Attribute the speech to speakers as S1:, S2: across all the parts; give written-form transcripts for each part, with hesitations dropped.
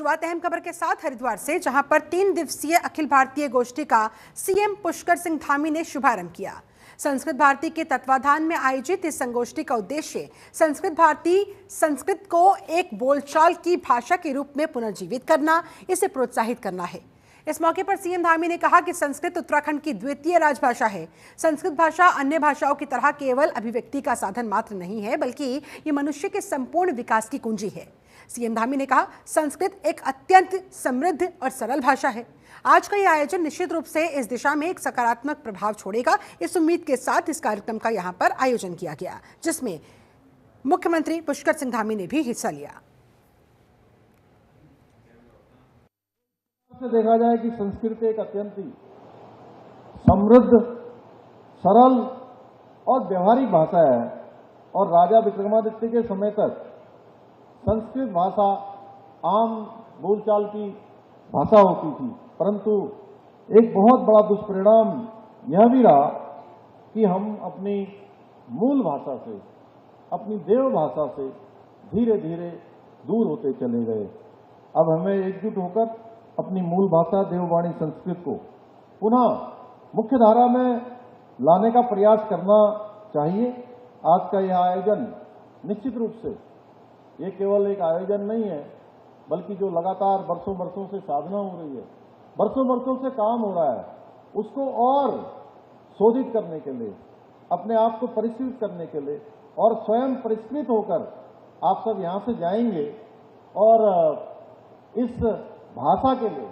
S1: शुरुआत अहम खबर के साथ हरिद्वार से, जहां पर 3 दिवसीय अखिल भारतीय गोष्ठी का सीएम पुष्कर सिंह धामी ने शुभारंभ किया। संस्कृत भारती के तत्वाधान में आयोजित इस संगोष्ठी का उद्देश्य संस्कृत भारती संस्कृत को एक बोलचाल की भाषा के रूप में पुनर्जीवित करना, इसे प्रोत्साहित करना है। इस मौके पर सीएम धामी ने कहा कि संस्कृत उत्तराखंड की द्वितीय राजभाषा है। संस्कृत भाषा अन्य भाषाओं की तरह केवल अभिव्यक्ति का साधन मात्र नहीं है, बल्कि ये मनुष्य के संपूर्ण विकास की कुंजी है। सीएम धामी ने कहा, संस्कृत एक अत्यंत समृद्ध और सरल भाषा है। आज का यह आयोजन निश्चित रूप से इस दिशा में एक सकारात्मक प्रभाव छोड़ेगा। इस उम्मीद के साथ इस कार्यक्रम का यहाँ पर आयोजन किया गया, जिसमें मुख्यमंत्री पुष्कर सिंह धामी ने भी हिस्सा लिया।
S2: से देखा जाए कि संस्कृत एक अत्यंत समृद्ध, सरल और व्यवहारिक भाषा है और राजा विक्रमादित्य के समय तक संस्कृत भाषा आम बोलचाल की भाषा होती थी, परंतु एक बहुत बड़ा दुष्परिणाम यह भी रहा कि हम अपनी मूल भाषा से, अपनी देव भाषा से धीरे धीरे दूर होते चले गए। अब हमें एकजुट होकर अपनी मूल भाषा देववाणी संस्कृत को पुनः मुख्य धारा में लाने का प्रयास करना चाहिए। आज का यह आयोजन निश्चित रूप से ये केवल एक आयोजन नहीं है, बल्कि जो लगातार वर्षों वर्षों से साधना हो रही है, वर्षों वर्षों से काम हो रहा है, उसको और शोधित करने के लिए, अपने आप को परिष्कृत करने के लिए और स्वयं परिष्कृत होकर आप सब यहाँ से जाएंगे और इस भाषा के लिए,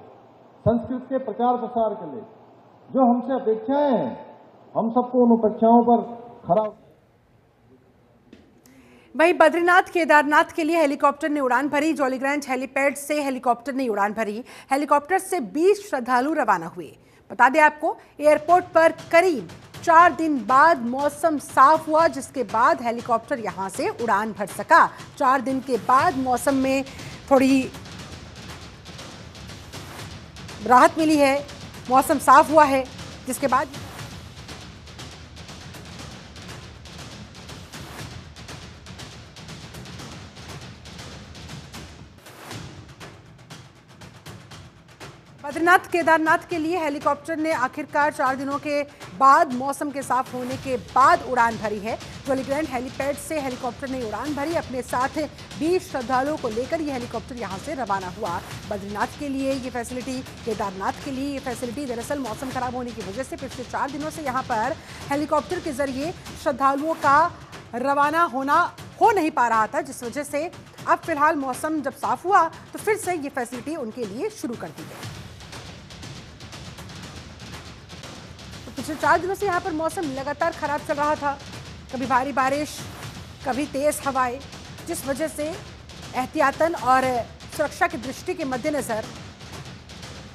S2: संस्कृत के प्रचार प्रसार के लिए जो हमसे अपेक्षाएं हैं, हम सबको उन अपेक्षाओं पर खरा।
S1: वहीं बद्रीनाथ केदारनाथ के लिए हेलीकॉप्टर ने उड़ान भरी। जॉलीग्रांट हेलीपैड से हेलीकॉप्टर ने उड़ान भरी। हेलीकॉप्टर से 20 श्रद्धालु रवाना हुए। बता दें आपको, एयरपोर्ट पर करीब 4 दिन बाद मौसम साफ हुआ, जिसके बाद हेलीकॉप्टर यहां से उड़ान भर सका। 4 दिन के बाद मौसम में थोड़ी राहत मिली है, मौसम साफ हुआ है, जिसके बाद बद्रीनाथ केदारनाथ के लिए हेलीकॉप्टर ने आखिरकार 4 दिनों के बाद मौसम के साफ होने के बाद उड़ान भरी है। जॉलीग्रांट हेलीपैड से हेलीकॉप्टर ने उड़ान भरी। अपने साथ 20 श्रद्धालुओं को लेकर यह हेलीकॉप्टर यहां से रवाना हुआ। बद्रीनाथ के लिए ये फैसिलिटी, केदारनाथ के लिए ये फैसिलिटी, दरअसल मौसम खराब होने की वजह से पिछले 4 दिनों से यहाँ पर हेलीकॉप्टर के जरिए श्रद्धालुओं का रवाना होना हो नहीं पा रहा था, जिस वजह से अब फिलहाल मौसम जब साफ हुआ तो फिर से ये फैसिलिटी उनके लिए शुरू कर दी गई। पिछले 4 दिनों से यहाँ पर मौसम लगातार खराब चल रहा था, कभी भारी बारिश, कभी तेज हवाएं, जिस वजह से एहतियातन और सुरक्षा की दृष्टि के मद्देनजर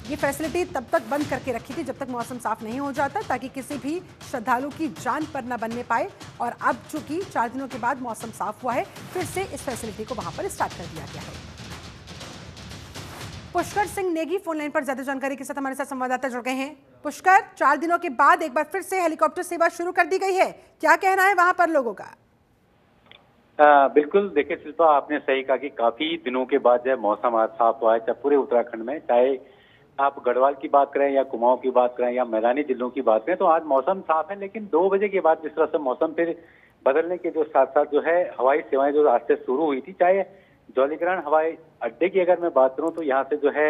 S1: ये फैसिलिटी तब तक बंद करके रखी थी जब तक मौसम साफ नहीं हो जाता, ताकि किसी भी श्रद्धालु की जान पर न बनने पाए। और अब चूंकि 4 दिनों के बाद मौसम साफ हुआ है, फिर से इस फैसिलिटी को वहां पर स्टार्ट कर दिया गया है। पुष्कर सिंह नेगी फोन लाइन पर ज्यादा जानकारी के साथ हमारे साथ संवाददाता जुड़ गए हैं। पुष्कर, 4 दिनों के बाद एक बार फिर से हेलीकॉप्टर सेवा शुरू कर दी गई है, क्या कहना है वहां पर लोगों का?
S3: बिल्कुल, देखिए शिल्पा, आपने सही कहा कि काफी दिनों के बाद जो है मौसम आज साफ हुआ है, चाहे पूरे उत्तराखंड में, चाहे आप गढ़वाल की बात करें या कुमाऊं की बात करें या मैदानी जिलों की बात करें, तो आज मौसम साफ है। लेकिन 2 बजे के बाद जिस तरह से मौसम फिर बदलने के जो साथ साथ जो है हवाई सेवाएं जो आज से शुरू हुई थी, चाहे जॉलीग्रांट हवाई अड्डे की अगर मैं बात करूं तो यहाँ से जो है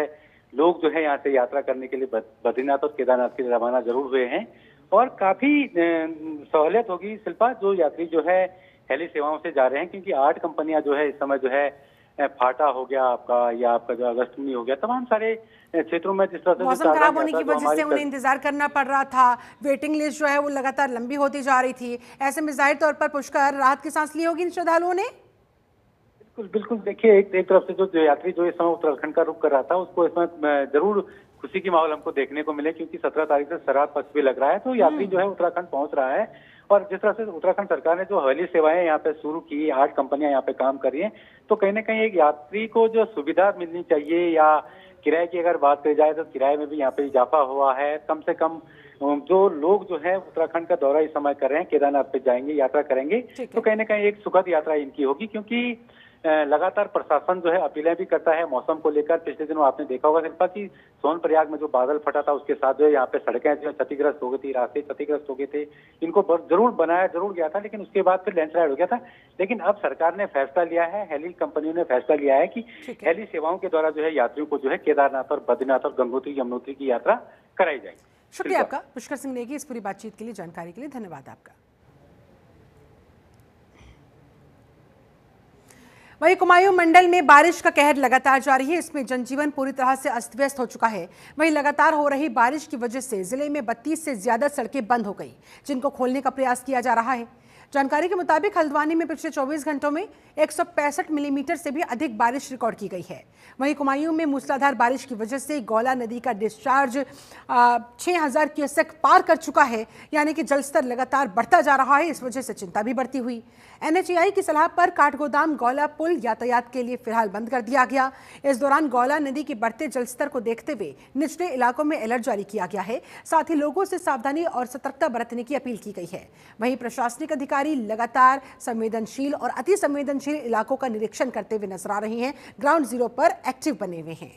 S3: लोग जो है यहाँ से यात्रा करने के लिए बद्रीनाथ और केदारनाथ के लिए रवाना जरूर हुए हैं और काफी सहूलियत होगी शिल्पा, जो यात्री जो है हेली सेवाओं से जा रहे हैं, क्योंकि 8 कंपनियां जो है इस समय जो है फाटा हो गया आपका, या आपका जो अगस्तमुनि हो गया, तमाम सारे क्षेत्रों में जिस तरह से
S1: मौसम खराब होने की वजह से उन्हें इंतजार करना पड़ रहा था। वेटिंग लिस्ट जो है वो लगातार लंबी होती जा रही थी। ऐसे में जाहिर तौर पर पुष्कर राहत की सांस ली होगी इन श्रद्धालुओं ने।
S3: बिल्कुल बिल्कुल, देखिए एक तरफ से जो यात्री जो इस समय उत्तराखंड का रुख कर रहा था, उसको इसमें जरूर खुशी की माहौल हमको देखने को मिले, क्योंकि 17 तारीख से शराब पक्ष भी लग रहा है, तो यात्री जो है उत्तराखंड पहुंच रहा है। और जिस तरह से उत्तराखंड सरकार ने जो हवाई सेवाएं यहाँ पे शुरू की, 8 कंपनियां यहाँ पे काम कर रही हैं, तो कहीं ना कहीं एक यात्री को जो सुविधा मिलनी चाहिए, या किराए की अगर बात करी जाए तो किराए में भी यहाँ पे इजाफा हुआ है। कम से कम जो लोग जो है उत्तराखंड का दौरा इस समय कर रहे हैं, केदारनाथ पे जाएंगे, यात्रा करेंगे, तो कहीं ना कहीं एक सुखद यात्रा इनकी होगी, क्योंकि लगातार प्रशासन जो है अपीलें भी करता है मौसम को लेकर। पिछले दिनों आपने देखा होगा शिल्पा की सोनप्रयाग में जो बादल फटा था उसके साथ जो है यहाँ पे सड़कें जो क्षतिग्रस्त हो गई थी, रास्ते क्षतिग्रस्त हो गए थे। इनको जरूर बनाया जरूर गया था, लेकिन उसके बाद फिर लैंडस्लाइड हो गया था। लेकिन अब सरकार ने फैसला लिया है, हेली कंपनियों ने फैसला लिया है कि हेली सेवाओं के द्वारा जो है यात्रियों को जो है केदारनाथ और बद्रीनाथ और गंगोत्री यमुनोत्री की यात्रा कराई जाएगी।
S1: शुक्रिया आपका पुष्कर सिंह नेगी, इस पूरी बातचीत के लिए, जानकारी के लिए धन्यवाद आपका। वहीं कुमायूं मंडल में बारिश का कहर लगातार जारी है। इसमें जनजीवन पूरी तरह से अस्त व्यस्त हो चुका है। वहीं लगातार हो रही बारिश की वजह से जिले में 32 से ज्यादा सड़कें बंद हो गई, जिनको खोलने का प्रयास किया जा रहा है। जानकारी के मुताबिक हल्द्वानी में पिछले 24 घंटों में 165 मिलीमीटर से भी अधिक बारिश रिकॉर्ड की गई है। वहीं कुमायूं में मूसलाधार बारिश की वजह से गौला नदी का डिस्चार्ज 6000 क्यूसेक पार कर चुका है, यानी कि जलस्तर लगातार बढ़ता जा रहा है। इस वजह से चिंता भी बढ़ती हुई। NHAI की सलाह पर काठगोदाम गौला पुल यातायात के लिए फिलहाल बंद कर दिया गया। इस दौरान गौला नदी के बढ़ते जलस्तर को देखते हुए निचले इलाकों में अलर्ट जारी किया गया है। साथ ही लोगों से सावधानी और सतर्कता बरतने की अपील की गई है। वहीं प्रशासनिक अधिकारी लगातार संवेदनशील और अति संवेदनशील इलाकों का निरीक्षण करते हुए नजर आ रहे हैं। ग्राउंड जीरो पर एक्टिव बने हुए हैं।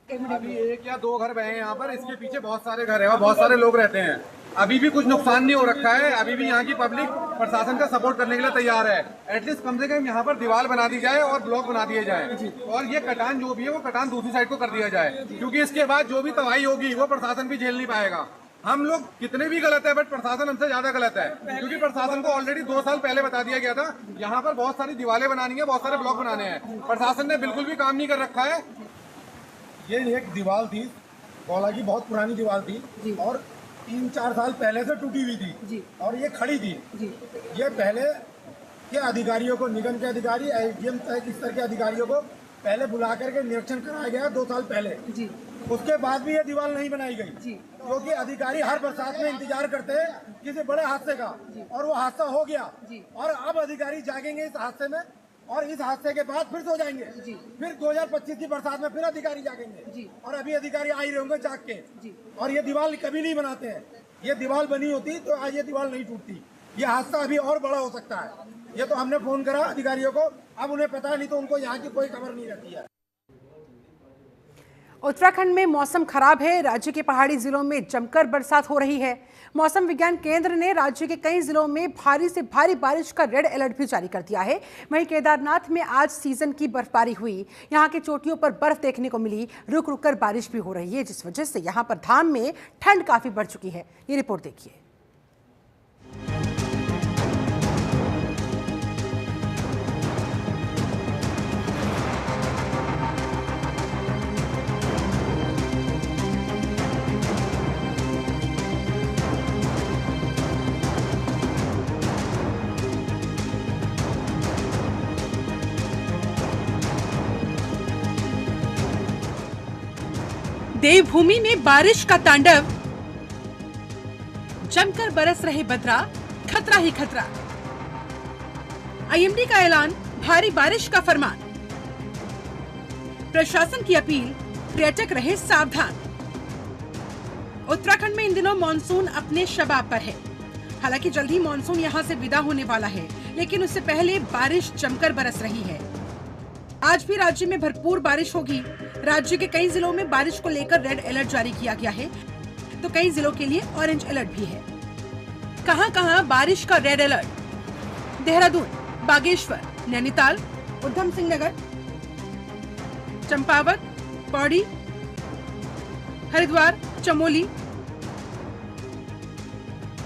S4: अभी 1 या 2 घर बहे हैं यहाँ पर, इसके पीछे बहुत सारे घर हैं और बहुत सारे लोग रहते हैं। अभी भी कुछ नुकसान नहीं हो रखा है। अभी भी यहाँ की पब्लिक प्रशासन का सपोर्ट करने के लिए तैयार है। एटलीस्ट कम से कम यहाँ पर दीवार बना दी जाए और ब्लॉक बना दिए जाए और ये कटान जो भी है वो कटान दूसरी साइड को कर दिया जाए, क्योंकि इसके बाद जो भी तबाही होगी वो प्रशासन भी झेल नहीं पाएगा। हम लोग कितने भी गलत है, बट प्रशासन हमसे ज्यादा गलत है, क्योंकि प्रशासन को ऑलरेडी 2 साल पहले बता दिया गया था यहाँ पर बहुत सारी दीवारें बनानी है, बहुत सारे ब्लॉक बनाने हैं। प्रशासन ने बिल्कुल भी काम नहीं कर रखा है।
S5: ये एक दीवार थी, गौला की बहुत पुरानी दीवार थी और 3-4 साल पहले से टूटी हुई थी और ये खड़ी थी। ये पहले के अधिकारियों को, निगम के अधिकारी, SDM स्तर के अधिकारियों को पहले बुला करके निरीक्षण कराया गया 2 साल पहले। उसके बाद भी ये दीवार नहीं बनाई गई, क्योंकि अधिकारी हर बरसात में इंतजार करते हैं किसी बड़े हादसे का, और वो हादसा हो गया और अब अधिकारी जागेंगे इस हादसे में और इस हादसे के बाद फिर सो जाएंगे। फिर 2025 की बरसात में फिर अधिकारी जागेंगे और अभी अधिकारी आ ही रहे होंगे जाग के। और ये दीवार कभी नहीं बनाते हैं। ये दीवार बनी होती तो आज ये दीवार नहीं टूटती। ये हादसा अभी और बड़ा हो सकता है। ये तो हमने फोन करा अधिकारियों को, अब उन्हें पता नहीं तो उनको यहाँ की कोई खबर नहीं रहती है।
S1: उत्तराखंड में मौसम खराब है। राज्य के पहाड़ी जिलों में जमकर बरसात हो रही है। मौसम विज्ञान केंद्र ने राज्य के कई जिलों में भारी से भारी बारिश का रेड अलर्ट भी जारी कर दिया है। वहीं केदारनाथ में आज सीजन की बर्फबारी हुई। यहां की चोटियों पर बर्फ देखने को मिली। रुक रुक कर बारिश भी हो रही है, जिस वजह से यहां पर धाम में ठंड काफी बढ़ चुकी है। ये रिपोर्ट देखिए।
S6: देवभूमि में बारिश का तांडव, जमकर बरस रहे बदरा, खतरा ही खतरा। IMD का ऐलान, भारी बारिश का फरमान। प्रशासन की अपील, पर्यटक रहे सावधान। उत्तराखंड में इन दिनों मॉनसून अपने शबाब पर है। हालांकि जल्द ही मॉनसून यहां से विदा होने वाला है, लेकिन उससे पहले बारिश जमकर बरस रही है। आज भी राज्य में भरपूर बारिश होगी। राज्य के कई जिलों में बारिश को लेकर रेड अलर्ट जारी किया गया है, तो कई जिलों के लिए ऑरेंज अलर्ट भी है। कहां-कहां बारिश का रेड अलर्ट? देहरादून, बागेश्वर, नैनीताल, उधम सिंह नगर, चंपावत, पौड़ी, हरिद्वार, चमोली।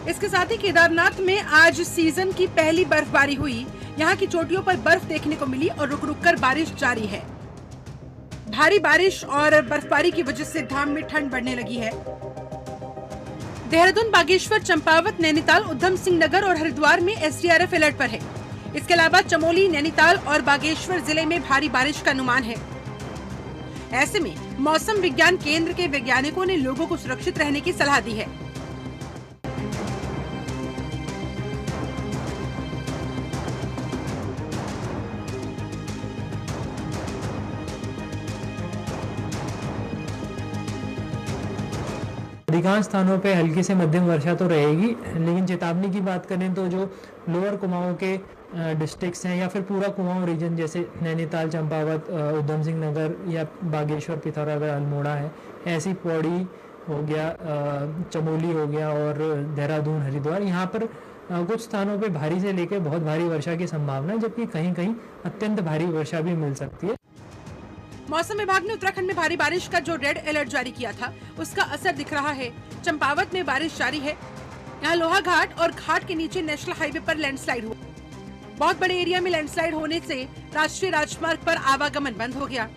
S6: इसके साथ ही केदारनाथ में आज सीजन की पहली बर्फबारी हुई। यहाँ की चोटियों पर बर्फ देखने को मिली और रुक रुक कर बारिश जारी है। भारी बारिश और बर्फबारी की वजह से धाम में ठंड बढ़ने लगी है। देहरादून, बागेश्वर, चंपावत, नैनीताल, उधम सिंह नगर और हरिद्वार में SDRF अलर्ट पर है। इसके अलावा चमोली, नैनीताल और बागेश्वर जिले में भारी बारिश का अनुमान है। ऐसे में मौसम विज्ञान केंद्र के वैज्ञानिकों ने लोगों को सुरक्षित रहने की सलाह दी है।
S7: अधिकांश स्थानों पे हल्की से मध्यम वर्षा तो रहेगी, लेकिन चेतावनी की बात करें तो जो लोअर कुमाऊं के डिस्ट्रिक्ट्स हैं या फिर पूरा कुमाऊं रीजन जैसे नैनीताल, चंपावत, उधम सिंह नगर या बागेश्वर, पिथौरागढ़, अल्मोड़ा है, ऐसी पौड़ी हो गया, चमोली हो गया और देहरादून, हरिद्वार, यहाँ पर कुछ स्थानों पे भारी से लेकर बहुत भारी वर्षा की संभावना है, जबकि कहीं कहीं अत्यंत भारी वर्षा भी मिल सकती है।
S6: मौसम विभाग ने उत्तराखंड में भारी बारिश का जो रेड अलर्ट जारी किया था उसका असर दिख रहा है। चंपावत में बारिश जारी है। यहाँ लोहा घाट और घाट के नीचे नेशनल हाईवे पर लैंडस्लाइड हुआ। बहुत बड़े एरिया में लैंडस्लाइड होने से राष्ट्रीय राजमार्ग पर आवागमन बंद हो गया।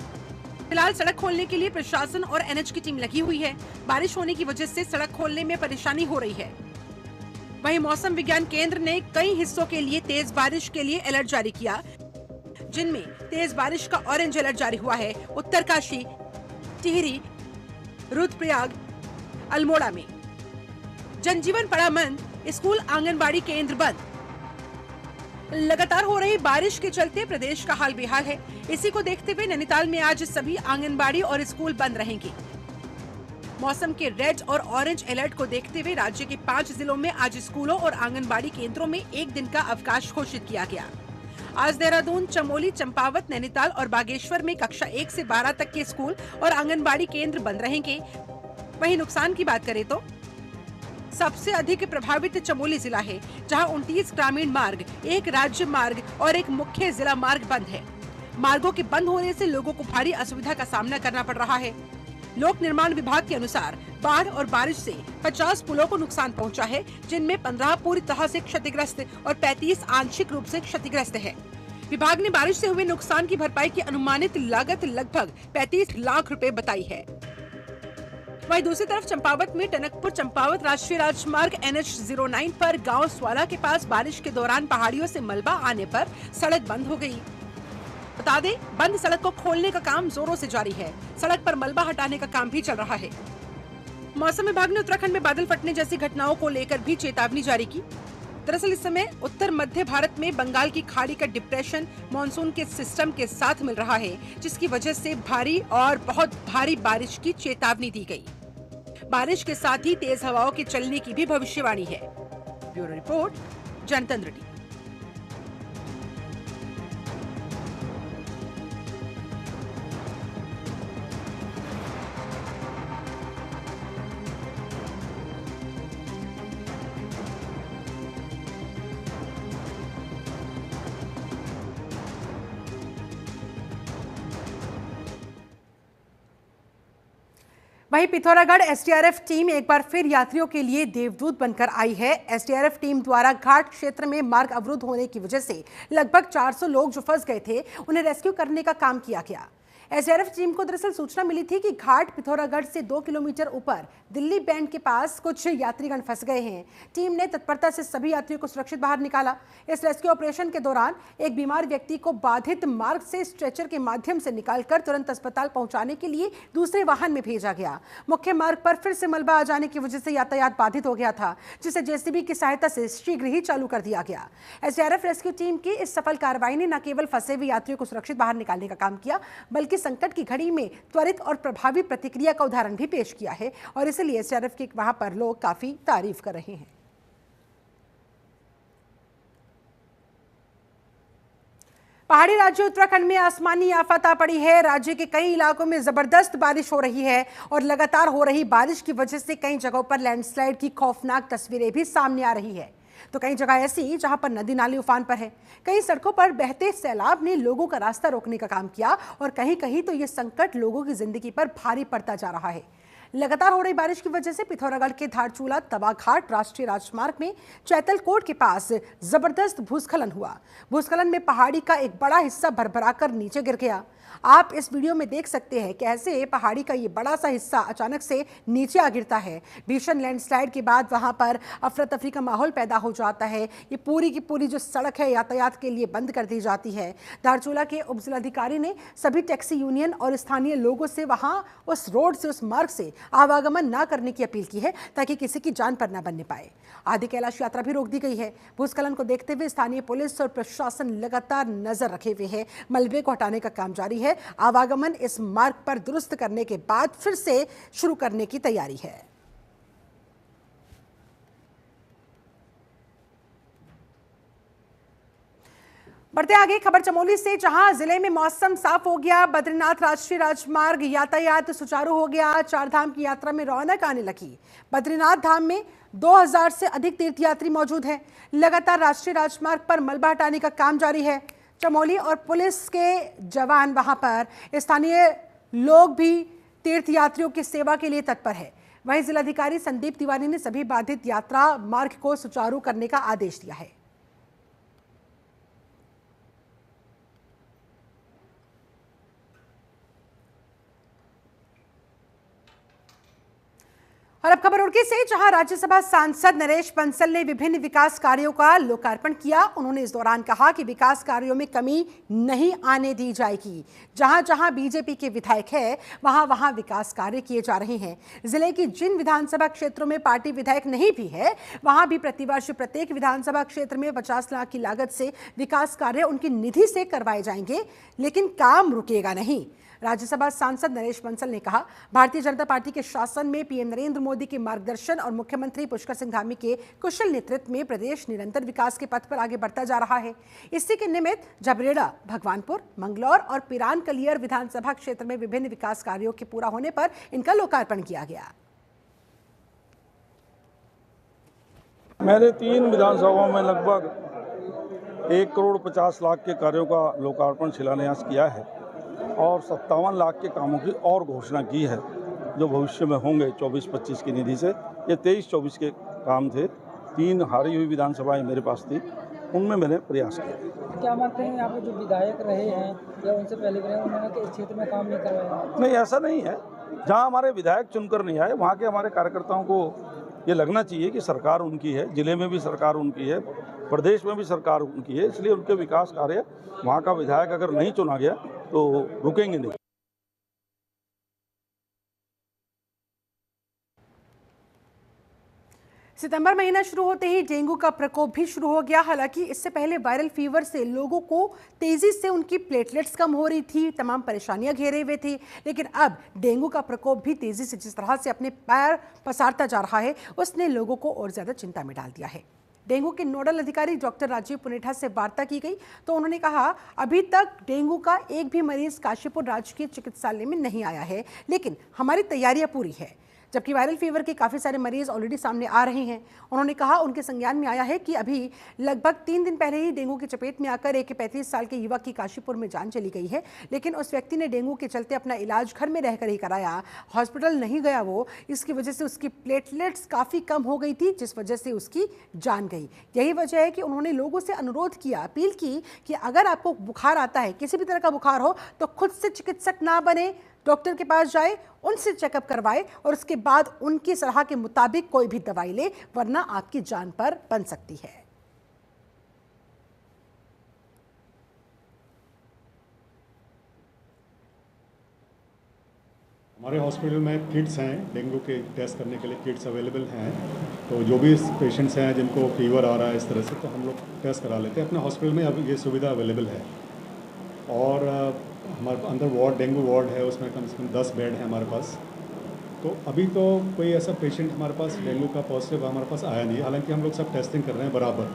S6: फिलहाल सड़क खोलने के लिए प्रशासन और एनएच की टीम लगी हुई है। बारिश होने की वजह से सड़क खोलने में परेशानी हो रही है। वहीं मौसम विज्ञान केंद्र ने कई हिस्सों के लिए तेज बारिश के लिए अलर्ट जारी किया, जिनमें तेज बारिश का ऑरेंज अलर्ट जारी हुआ है उत्तरकाशी, टिहरी, रुद्रप्रयाग, अल्मोड़ा में। जनजीवन पड़ा मंद, स्कूल आंगनबाड़ी केंद्र बंद। लगातार हो रही बारिश के चलते प्रदेश का हाल बेहाल है। इसी को देखते हुए नैनीताल में आज सभी आंगनबाड़ी और स्कूल बंद रहेंगे। मौसम के रेड और ऑरेंज अलर्ट को देखते हुए राज्य के 5 जिलों में आज स्कूलों और आंगनबाड़ी केंद्रों में एक दिन का अवकाश घोषित किया गया। आज देहरादून, चमोली, चंपावत, नैनीताल और बागेश्वर में कक्षा 1 से 12 तक के स्कूल और आंगनबाड़ी केंद्र बंद रहेंगे। वहीं नुकसान की बात करें तो सबसे अधिक प्रभावित चमोली जिला है, जहां 29 ग्रामीण मार्ग, 1 राज्य मार्ग और 1 मुख्य जिला मार्ग बंद है। मार्गों के बंद होने से लोगों को भारी असुविधा का सामना करना पड़ रहा है। लोक निर्माण विभाग के अनुसार बाढ़ और बारिश से 50 पुलों को नुकसान पहुंचा है, जिनमें 15 पूरी तरह से क्षतिग्रस्त और 35 आंशिक रूप से क्षतिग्रस्त है। विभाग ने बारिश से हुए नुकसान की भरपाई की अनुमानित लागत लगभग 35 लाख रुपए बताई है। वहीं दूसरी तरफ चंपावत में टनकपुर चंपावत राष्ट्रीय राजमार्ग NH-09 पर गांव स्वाला के पास बारिश के दौरान पहाड़ियों से मलबा आने पर सड़क बंद हो गई। बता दें, बंद सड़क को खोलने का काम जोरों से जारी है। सड़क पर मलबा हटाने का काम भी चल रहा है। मौसम विभाग ने उत्तराखंड में बादल फटने जैसी घटनाओं को लेकर भी चेतावनी जारी की। दरअसल इस समय उत्तर मध्य भारत में बंगाल की खाड़ी का डिप्रेशन मानसून के सिस्टम के साथ मिल रहा है, जिसकी वजह से भारी और बहुत भारी बारिश की चेतावनी दी गई। बारिश के साथ ही तेज हवाओं के चलने की भी भविष्यवाणी है। ब्यूरो रिपोर्ट, जनतंत्र टीवी।
S1: वहीं पिथौरागढ़ एसडीआरएफ टीम एक बार फिर यात्रियों के लिए देवदूत बनकर आई है। एसडीआरएफ टीम द्वारा घाट क्षेत्र में मार्ग अवरुद्ध होने की वजह से लगभग 400 लोग जो फंस गए थे, उन्हें रेस्क्यू करने का काम किया गया। एसडीआरएफ टीम को दरअसल सूचना मिली थी कि घाट पिथौरागढ़ से 2 किलोमीटर ऊपर दिल्ली बैंड के पास कुछ यात्रीगण फंस गए हैं। टीम ने तत्परता से सभी यात्रियों को सुरक्षित बाहर निकाला। इस रेस्क्यू ऑपरेशन के दौरान एक बीमार व्यक्ति को बाधित मार्ग से स्ट्रेचर के माध्यम से निकालकर तुरंत अस्पताल पहुंचाने के लिए दूसरे वाहन में भेजा गया। मुख्य मार्ग पर फिर से मलबा आ जाने की वजह से यातायात बाधित हो गया था, जिसे जेसीबी की सहायता से शीघ्र ही चालू कर दिया गया। एसडीआरएफ रेस्क्यू टीम की इस सफल कार्रवाई ने न केवल फंसे हुए यात्रियों को सुरक्षित बाहर निकालने का काम किया, बल्कि संकट की घड़ी में त्वरित और प्रभावी प्रतिक्रिया का उदाहरण भी पेश किया है और इसलिए एसडीआरएफ की वहां पर लोग काफी तारीफ कर रहे हैं। पहाड़ी राज्य उत्तराखंड में आसमानी आफत आ पड़ी है। राज्य के कई इलाकों में जबरदस्त बारिश हो रही है और लगातार हो रही बारिश की वजह से कई जगहों पर लैंडस्लाइड की खौफनाक तस्वीरें भी सामने आ रही है। तो कई जगह ऐसी जहां पर नदी नाले उफान पर है। कई सड़कों पर बहते सैलाब ने लोगों का रास्ता रोकने का काम किया और कहीं कहीं तो ये संकट लोगों की जिंदगी पर भारी पड़ता जा रहा है। लगातार हो रही बारिश की वजह से पिथौरागढ़ के धारचूला तवाघाट राष्ट्रीय राजमार्ग में चैतलकोट के पास जबरदस्त भूस्खलन हुआ। भूस्खलन में पहाड़ी का एक बड़ा हिस्सा भरभराकर नीचे गिर गया। आप इस वीडियो में देख सकते हैं कैसे पहाड़ी का ये बड़ा सा हिस्सा अचानक से नीचे आ गिरता है। भीषण लैंडस्लाइड के बाद वहां पर अफरा तफरी का माहौल पैदा हो जाता है। ये पूरी की पूरी जो सड़क है यातायात के लिए बंद कर दी जाती है। धारचूला के उप जिलाधिकारी ने सभी टैक्सी यूनियन और स्थानीय लोगों से वहां उस रोड से, उस मार्ग से आवागमन न करने की अपील की है, ताकि किसी की जान पर न बनने पाए। आदि कैलाश यात्रा भी रोक दी गई है। भूस्खलन को देखते हुए स्थानीय पुलिस और प्रशासन लगातार नजर रखे हुए है। मलबे को हटाने का काम जारी है। आवागमन इस मार्ग पर दुरुस्त करने के बाद फिर से शुरू करने की तैयारी है। बढ़ते आगे खबर चमोली से, जहां जिले में मौसम साफ हो गया। बद्रीनाथ राष्ट्रीय राजमार्ग यातायात सुचारू हो गया। चारधाम की यात्रा में रौनक आने लगी। बद्रीनाथ धाम में 2000 से अधिक तीर्थयात्री मौजूद हैं। लगातार राष्ट्रीय राजमार्ग पर मलबा हटाने का काम जारी है। चमोली और पुलिस के जवान वहां पर, स्थानीय लोग भी तीर्थयात्रियों की सेवा के लिए तत्पर है। वहीं जिलाधिकारी संदीप तिवारी ने सभी बाधित यात्रा मार्ग को सुचारू करने का आदेश दिया है। और अब खबर रुड़की से, जहां राज्यसभा सांसद नरेश बंसल ने विभिन्न विकास कार्यों का लोकार्पण किया। उन्होंने इस दौरान कहा कि विकास कार्यों में कमी नहीं आने दी जाएगी। जहां जहां बीजेपी के विधायक है, वहां वहां विकास कार्य किए जा रहे हैं। जिले की जिन विधानसभा क्षेत्रों में पार्टी विधायक नहीं भी है, वहां भी प्रतिवर्ष प्रत्येक विधानसभा क्षेत्र में 50 लाख की लागत से विकास कार्य उनकी निधि से करवाए जाएंगे, लेकिन काम रुकेगा नहीं। राज्यसभा सांसद नरेश बंसल ने कहा, भारतीय जनता पार्टी के शासन में पीएम नरेंद्र मोदी के मार्गदर्शन और मुख्यमंत्री पुष्कर सिंह धामी के कुशल नेतृत्व में प्रदेश निरंतर विकास के पथ पर आगे बढ़ता जा रहा है। इसी के निमित्त झबरेड़ा, भगवानपुर, मंगलौर और पिरान कलियर विधानसभा क्षेत्र में विभिन्न विकास कार्यों के पूरा होने पर इनका लोकार्पण किया गया।
S8: मैंने 3 विधानसभाओं में लगभग 1 करोड़ 50 लाख के कार्यों का लोकार्पण शिलान्यास किया है और 57 लाख के कामों की और घोषणा की है, जो भविष्य में होंगे 24-25 की निधि से। ये 23-24 के काम थे। 3 हारी हुई विधानसभाएं मेरे पास थी, उनमें मैंने प्रयास किया।
S9: क्या मानते हैं यहाँ पे जो विधायक रहे हैं या उनसे पहले रहे, उन्होंने तो इस क्षेत्र में काम नहीं करवाया?
S8: नहीं, ऐसा नहीं है। जहाँ हमारे विधायक चुनकर नहीं आए, वहाँ के हमारे कार्यकर्ताओं को ये लगना चाहिए कि सरकार उनकी है, जिले में भी सरकार उनकी है, प्रदेश में भी सरकार उनकी है। इसलिए उनके विकास कार्य, वहाँ का विधायक अगर नहीं चुना गया तो रुकेंगे नहीं।
S1: सितंबर महीना शुरू होते ही डेंगू का प्रकोप भी शुरू हो गया। हालांकि इससे पहले वायरल फीवर से लोगों को तेजी से उनकी प्लेटलेट्स कम हो रही थी, तमाम परेशानियां घेरे हुए थी, लेकिन अब डेंगू का प्रकोप भी तेजी से जिस तरह से अपने पैर पसारता जा रहा है, उसने लोगों को और ज्यादा चिंता में डाल दिया है। डेंगू के नोडल अधिकारी डॉक्टर राजीव पुनेठा से वार्ता की गई तो उन्होंने कहा, अभी तक डेंगू का एक भी मरीज काशीपुर राजकीय चिकित्सालय में नहीं आया है, लेकिन हमारी तैयारियां पूरी है। जबकि वायरल फीवर के काफ़ी सारे मरीज ऑलरेडी सामने आ रहे हैं। उन्होंने कहा, उनके संज्ञान में आया है कि अभी लगभग 3 दिन पहले ही डेंगू की चपेट में आकर एक 35 साल के युवक की काशीपुर में जान चली गई है, लेकिन उस व्यक्ति ने डेंगू के चलते अपना इलाज घर में रहकर ही कराया, हॉस्पिटल नहीं गया वो। इसकी वजह से उसकी प्लेटलेट्स काफ़ी कम हो गई थी, जिस वजह से उसकी जान गई। यही वजह है कि उन्होंने लोगों से अनुरोध किया, अपील की कि अगर आपको बुखार आता है, किसी भी तरह का बुखार हो, तो खुद से चिकित्सक ना बने, डॉक्टर के पास जाए, उनसे चेकअप करवाए और उसके बाद उनकी सलाह के मुताबिक कोई भी दवाई ले, वरना आपकी जान पर बन सकती है।
S10: हमारे हॉस्पिटल में किट्स हैं, डेंगू के टेस्ट करने के लिए किट्स अवेलेबल हैं। तो जो भी पेशेंट्स हैं जिनको फीवर आ रहा है इस तरह से, तो हम लोग टेस्ट करा लेते हैं। अपने हॉस्पिटल में अब ये सुविधा अवेलेबल है। और हमारे अंदर वार्ड, डेंगू वार्ड है, उसमें कम से कम 10 बेड हैं हमारे पास। तो अभी तो कोई ऐसा पेशेंट हमारे पास डेंगू का पॉजिटिव हमारे पास आया नहीं है। हालांकि हम लोग सब टेस्टिंग कर रहे हैं बराबर,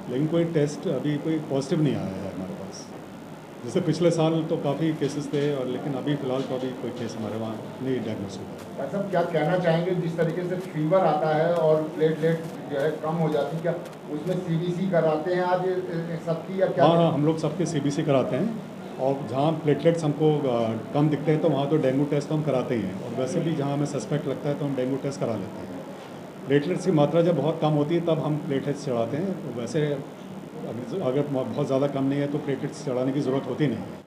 S10: लेकिन कोई टेस्ट अभी कोई पॉजिटिव नहीं आया है हमारे पास। जैसे पिछले साल तो काफ़ी केसेस थे, और लेकिन अभी फ़िलहाल तो अभी कोई केस हमारे वहाँ नहीं डायग्नोस हुआ।
S5: ऐसा क्या कहना चाहेंगे, जिस तरीके से फीवर आता है और प्लेटलेट जो है कम हो जाती है, क्या उसमें CBC कराते हैं आज सबकी या क्या?
S10: हाँ, हम लोग सबके CBC कराते हैं। और जहाँ प्लेटलेट्स हमको कम दिखते हैं तो वहाँ तो डेंगू टेस्ट तो हम कराते ही हैं। और वैसे भी जहाँ हमें सस्पेक्ट लगता है तो हम डेंगू टेस्ट करा लेते हैं। प्लेटलेट्स की मात्रा जब बहुत कम होती है तब हम प्लेटलेट्स चढ़ाते हैं। तो वैसे अगर बहुत ज़्यादा कम नहीं है तो प्लेटलेट्स चढ़ाने की ज़रूरत होती नहीं है।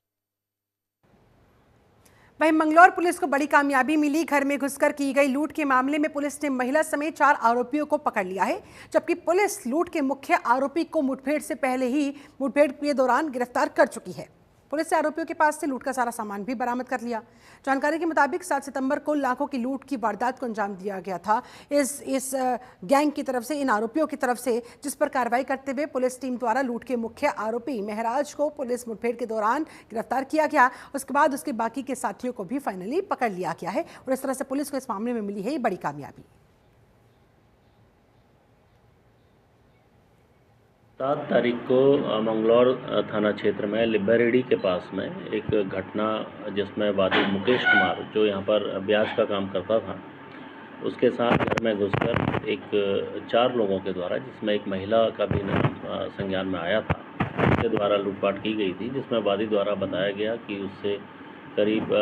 S1: वहीं मंगलौर पुलिस को बड़ी कामयाबी मिली। घर में घुसकर की गई लूट के मामले में पुलिस ने महिला समेत 4 आरोपियों को पकड़ लिया है, जबकि पुलिस लूट के मुख्य आरोपी को मुठभेड़ से पहले ही मुठभेड़ के दौरान गिरफ्तार कर चुकी है। पुलिस ने आरोपियों के पास से लूट का सारा सामान भी बरामद कर लिया। जानकारी के मुताबिक 7 सितंबर को लाखों की लूट की वारदात को अंजाम दिया गया था इस गैंग की तरफ से, इन आरोपियों की तरफ से, जिस पर कार्रवाई करते हुए पुलिस टीम द्वारा लूट के मुख्य आरोपी महराज को पुलिस मुठभेड़ के दौरान गिरफ्तार किया गया। उसके बाद उसके बाकी के साथियों को भी फाइनली पकड़ लिया गया है और इस तरह से पुलिस को इस मामले में मिली है ये बड़ी कामयाबी।
S11: 7 तारीख को मंगलौर थाना क्षेत्र में लिब्बारेड्डी के पास में एक घटना जिसमें वादी मुकेश कुमार जो यहाँ पर ब्याज का काम करता था उसके साथ घर में घुसकर एक 4 लोगों के द्वारा जिसमें एक महिला का भी नाम संज्ञान में आया था उसके द्वारा लूटपाट की गई थी, जिसमें वादी द्वारा बताया गया कि उससे करीब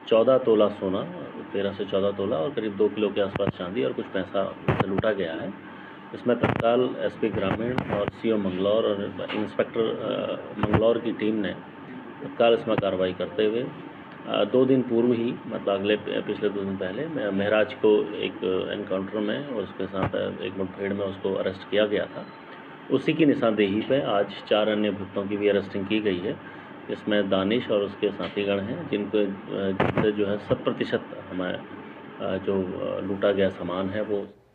S11: 14 तोला सोना 13 से 14 तोला और करीब 2 किलो के आसपास चांदी और कुछ पैसा लूटा गया है। इसमें तत्काल एसपी ग्रामीण और सीओ मंगलौर और इंस्पेक्टर मंगलौर की टीम ने तत्काल इसमें कार्रवाई करते हुए 2 दिन पूर्व ही मतलब पिछले 2 दिन पहले महराज को एक एनकाउंटर में और उसके साथ एक मुठभेड़ में उसको अरेस्ट किया गया था। उसी की निशानदेही पे आज 4 अन्य अभियुक्तों की भी अरेस्टिंग की गई है। इसमें दानिश और उसके साथीगण हैं जिनसे जो है 100% हमें जो लूटा गया सामान है वो